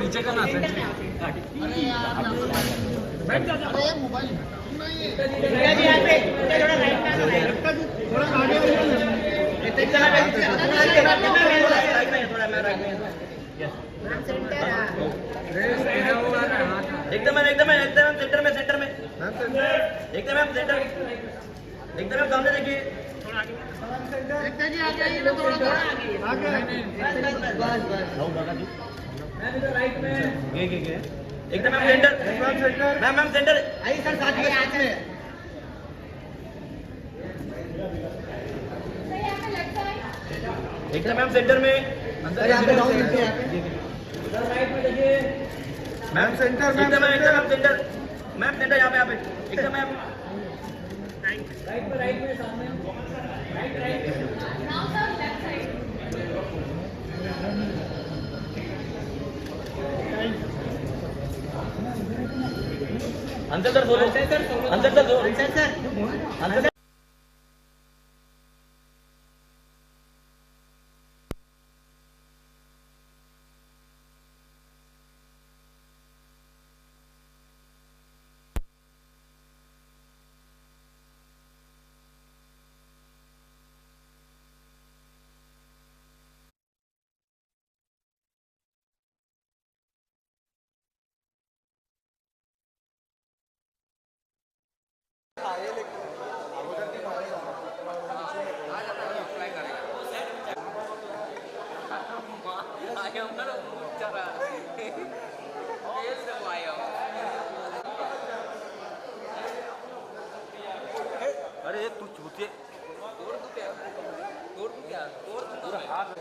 नीचे का ना एकदम एकदम एकदम सेंटर में एकदम सेंटर एकदम सामने देखिए एकदम मैम सेंटर मैम सेंटर एकदम मैम सेंटर में मैम सेंटर एकदम मैम सेंटर मैम सेंटर यहाँ पे एकदम मैम राइट में सामने राइट अंदर सर बोलो अंदर सर अंदर अरे तू छूते तोड़ क्या पूरा हाथ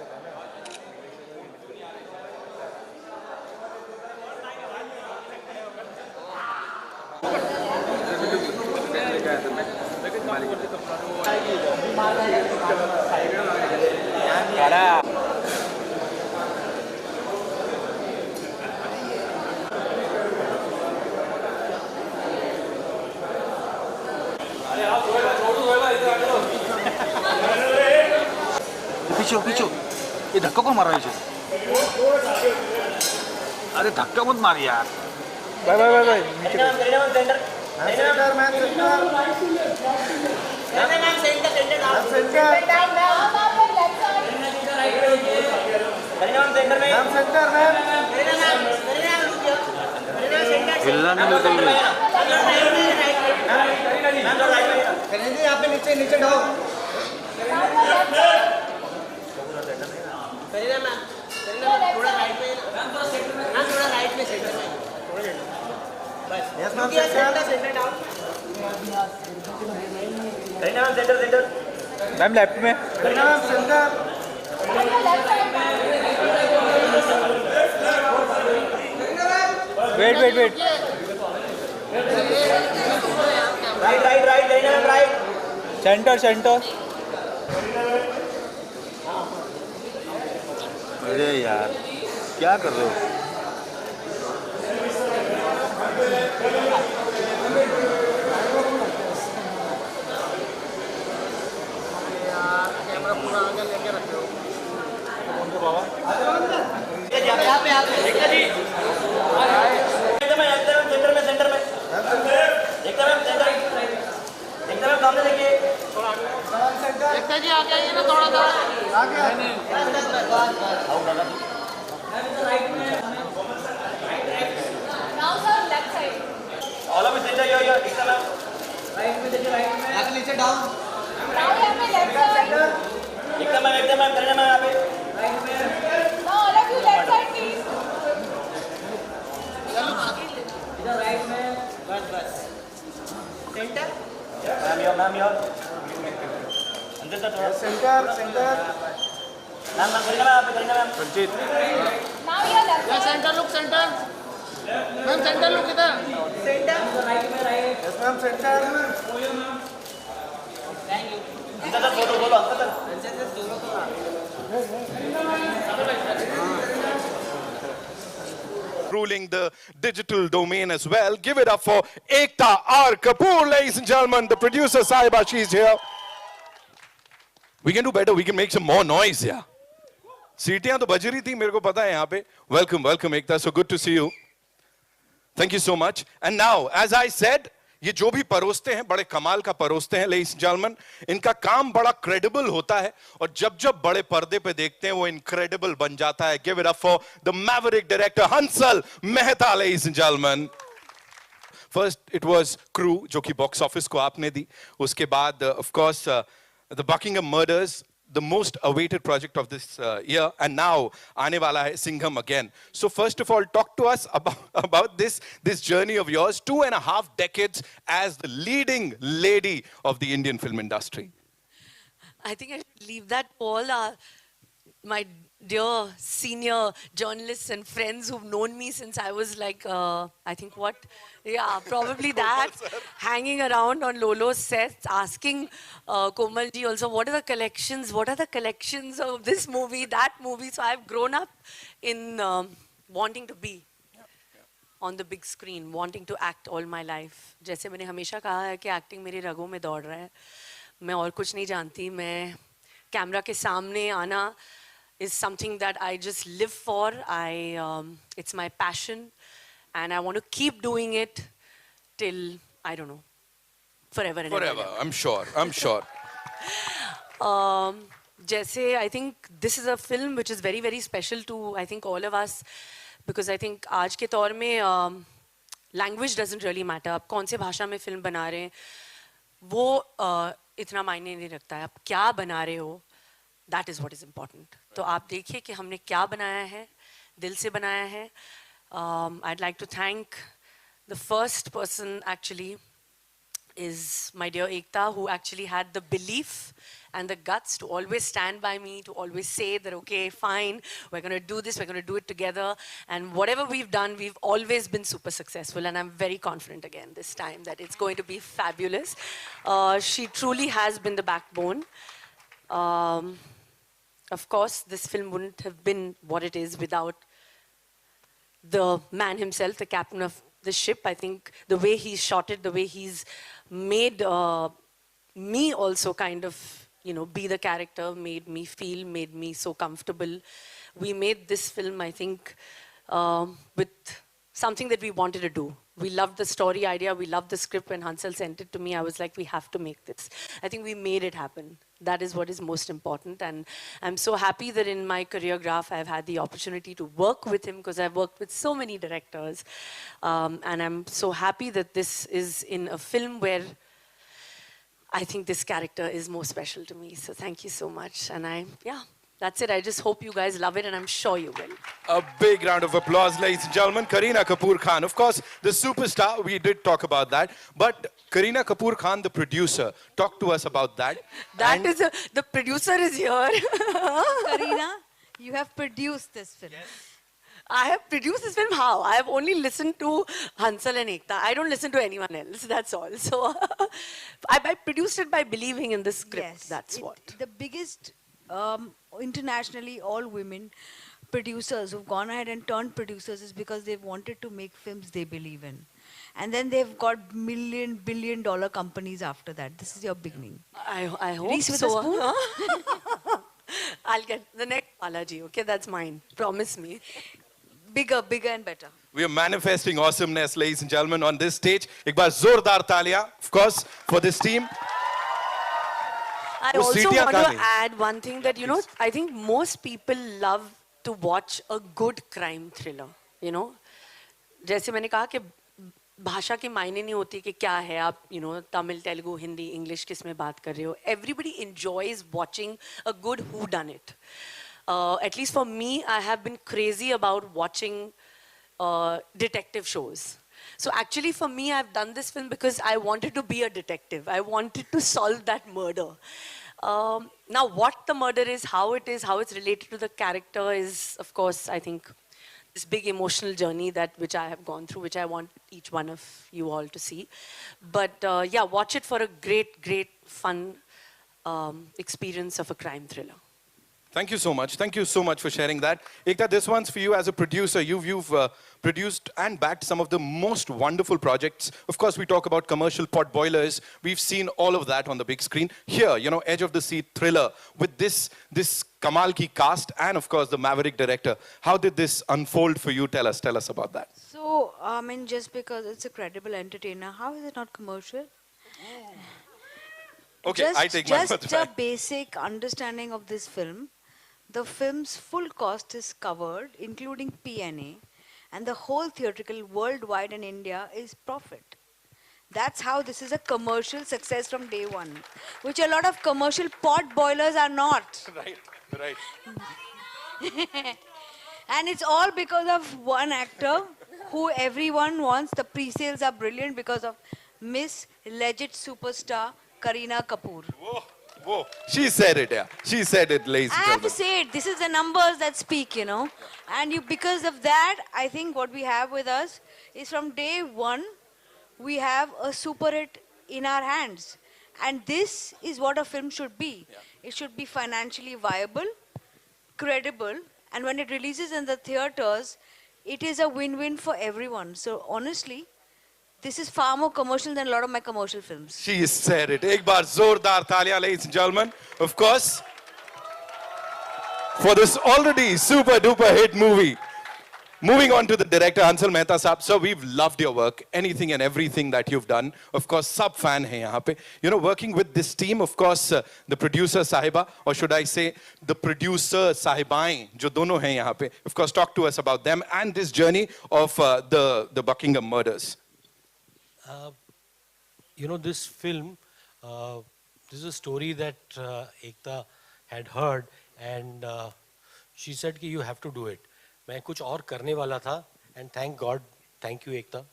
पीछे पीछे ये धक्का कौन मार रहा है इसे? अरे धक्का मत मार यार। बाय बाय बाय बाय नीचे सेंटर मैन यहाँ पे नीचे नीचे डाउन थोड़ा राइट में थोड़ा राइट में सेंटर में सेंटर मैम लेफ्ट में centre wait wait wait right right right right centre centre अरे यार क्या कर रहे हो? कैमरा पूरा आगे लेके रख रहे हो बाबा यहाँ पे एकदम सेंटर में एकदम सामने देखिए एकता जी आगे आइए ना थोड़ा सा आगे ऑल ऑफ सेंटर यो एकदम राइट में देखिए राइट में आगे नीचे डाउन एकदम करना मैं यहाँ पे राइट में all of you left side please इधर राइट में बस सेंटर मैम योर अंदर तक थोड़ा सेंटर मैम करेंगे ma'am Ranjit now your left centre look centre ma'am centre look इधर सेंटर राइट में right yes ma'am centre thank you इधर तक बोलो अंदर तक ruling the digital domain as well. Give it up for Ekta R. Kapoor, ladies and gentlemen. The producer Sahiba, she's here. We can do better. We can make some more noise here. सीटियां तो बज रही थी, मेरे को पता है यहाँ पे. Welcome Ekta, so good to see you. Thank you so much. And now, as I said, ये जो भी परोसते हैं बड़े कमाल का परोसते हैं, ladies and gentlemen. इनका काम बड़ा credible होता है और जब जब बड़े पर्दे पे देखते हैं वो incredible बन जाता है. Give it up for the maverick director Hansal Mehta, ladies and gentlemen. First it was Crew, जो कि box office को आपने दी. उसके बाद of course the Buckingham Murders, the most awaited project of this year, and now aane wala hai Singham again. So first of all, talk to us about this journey of yours, 2.5 decades as the leading lady of the Indian film industry. I think I should leave that to all my dear senior journalists and friends who've known me since I was like, I think what? Yeah, probably that. Hanging around on Lolo's sets, asking Komal ji also, what are the collections? What are the collections of this movie, that movie? So I've grown up in wanting to be on the big screen, wanting to act all my life. जैसे मैंने हमेशा कहा है कि acting मेरी रगों में दौड़ रहा है. मैं और कुछ नहीं जानती. मैं कैमरा के सामने आना is something that I just live for. It's my passion, and I want to keep doing it till, I don't know, forever and Forever, ever. I'm sure. Jaise, I think this is a film which is very, very special to, I think, all of us, because I think आज के दौर में language doesn't really matter. आप कौन से भाषा में film बना रहे हैं, वो इतना मायने नहीं रखता है. आप क्या बना रहे हो, that is what is important. तो आप देखिए कि हमने क्या बनाया है, दिल से बनाया है. I'd like to thank the first person actually is my dear Ekta, who actually had the belief and the guts to always stand by me, to always say that, okay, fine, we're going to do this, we're going to do it together. And whatever we've done, we've always been super successful. And I'm very confident again this time that it's going to be fabulous. She truly has been the backbone. Of course, this film wouldn't have been what it is without the man himself, the captain of the ship. I think the way he shot it, the way he's made me also kind of, you know, be the character, made me feel, made me so comfortable. We made this film, I think, with something that we wanted to do. We loved the story idea, we loved the script. When Hansal sent it to me, I was like, we have to make this. I think we made it happen. That is what is most important. And I'm so happy that in my career graph, I've had the opportunity to work with him, because I've worked with so many directors. And I'm so happy that this is in a film where I think this character is more special to me. So thank you so much. And that's it. I just hope you guys love it, and I'm sure you will. A big round of applause, ladies and gentlemen. Kareena Kapoor Khan, of course, the superstar. We did talk about that. But Kareena Kapoor Khan, the producer, talk to us about that. The producer is here. Kareena, you have produced this film. Yes. I have produced this film. How? I have only listened to Hansal and Ekta. I don't listen to anyone else. That's all. So I produced it by believing in the script. Yes. That's what. The biggest internationally all women producers who've gone ahead and turned producers is because they've wanted to make films they believe in. And then they've got billion-dollar companies after that. This is your beginning. I hope Reese with so. a spoon? I'll get the next Balaji. Okay, that's mine. Promise me. Bigger and better. We are manifesting awesomeness, ladies and gentlemen, on this stage. एक बार जोरदार तालियां, of course, for this team. I also want to add one thing that, you know, I think most people love to watch a good crime thriller, you know. जैसे मैंने कहा कि भाषा के मायने नहीं होती कि क्या है आप, you know, Tamil, Telugu, Hindi, English किस में बात कर रहे हो. Everybody enjoys watching a good whodunit. At least for me, I have been crazy about watching detective shows. So actually for me, I've done this film because I wanted to be a detective. I wanted to solve that murder. Now what the murder is, how it's related to the character is, of course, I think this big emotional journey which I have gone through, which I want each one of you all to see. But yeah, watch it for a great, fun experience of a crime thriller. Thank you so much. Thank you so much for sharing that. Ekta, this one's for you as a producer. You've produced and backed some of the most wonderful projects. Of course, we talk about commercial pot boilers. We've seen all of that on the big screen. Here, you know, edge of the seat thriller with this Kamal ki cast and of course the Maverick director. How did this unfold for you? Tell us about that. So, I mean, just because it's a credible entertainer, how is it not commercial? Okay, I take my Just back. a basic understanding of this film. The film's full cost is covered, including P&A, and the whole theatrical worldwide in India is profit. That's how this is a commercial success from day one, which a lot of commercial pot boilers are not. Right. And it's all because of one actor who everyone wants. The pre-sales are brilliant because of Miss Legit Superstar Kareena Kapoor. Whoa. She said it, yeah. She said it, ladies I and have to gentlemen. say it. This is the numbers that speak, you know. And because of that, I think what we have with us is from day one, we have a super hit in our hands. And this is what a film should be. It should be financially viable, credible, and when it releases in the theaters, it is a win-win for everyone. So honestly, this is far more commercial than a lot of my commercial films. She said it. Ek baar zordar taaliyan, ladies and gentlemen. Of course, for this already super duper hit movie. Moving on to the director, Ansel Mehta Saab. Sir, we've loved your work, anything and everything that you've done. Of course, sub fan hai yahan pe. You know, working with this team, of course, the producer Sahiba, or should I say, the producer Sahibain, jo dono hai yahan pe. Of course, talk to us about them and this journey of the Buckingham murders. You know, this film, this is a story that Ekta had heard, and she said कि you have to do it. मैं कुछ और करने वाला था, and thank God, thank you Ekta,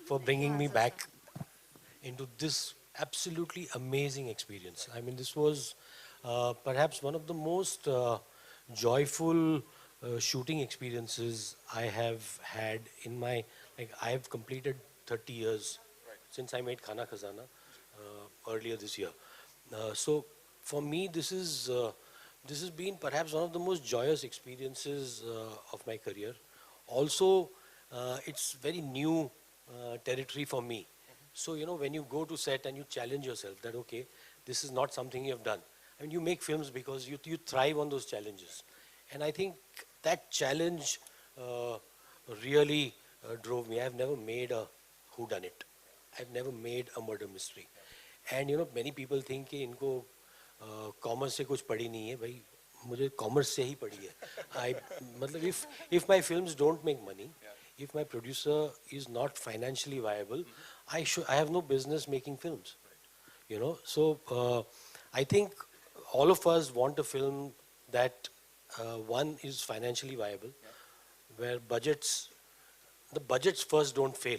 for bringing me back into this absolutely amazing experience. I mean, this was perhaps one of the most joyful shooting experiences I have had in my, like, I have completed 30 years since I made Khana Khazana earlier this year. So for me, this has been perhaps one of the most joyous experiences of my career. Also, it's very new territory for me. So, you know, when you go to set and you challenge yourself that, okay, this is not something you have done. I mean, you make films because you thrive on those challenges. And I think that challenge really drove me. I've never made a whodunit. I've never made a murder mystery. And you know, many people think कि इनको commerce से कुछ पढ़ी नहीं है. भाई मुझे commerce से ही पढ़ी है. मतलब if my films don't make money, if my producer is not financially viable, I have no business making films. You know, so I think all of us want a film that one is financially viable, where the budgets first don't fail.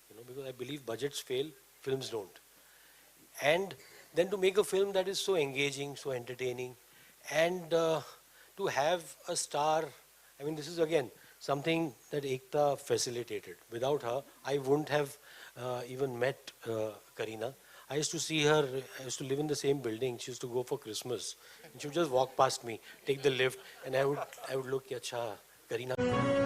You know, because I believe budgets fail, films don't. And then to make a film that is so engaging, so entertaining, and to have a star, I mean, this is again something that Ekta facilitated. Without her, I wouldn't have even met Kareena. I used to see her, I used to live in the same building. She used to go for Christmas. And she would just walk past me, take the lift, and I would look, Acha, Kareena.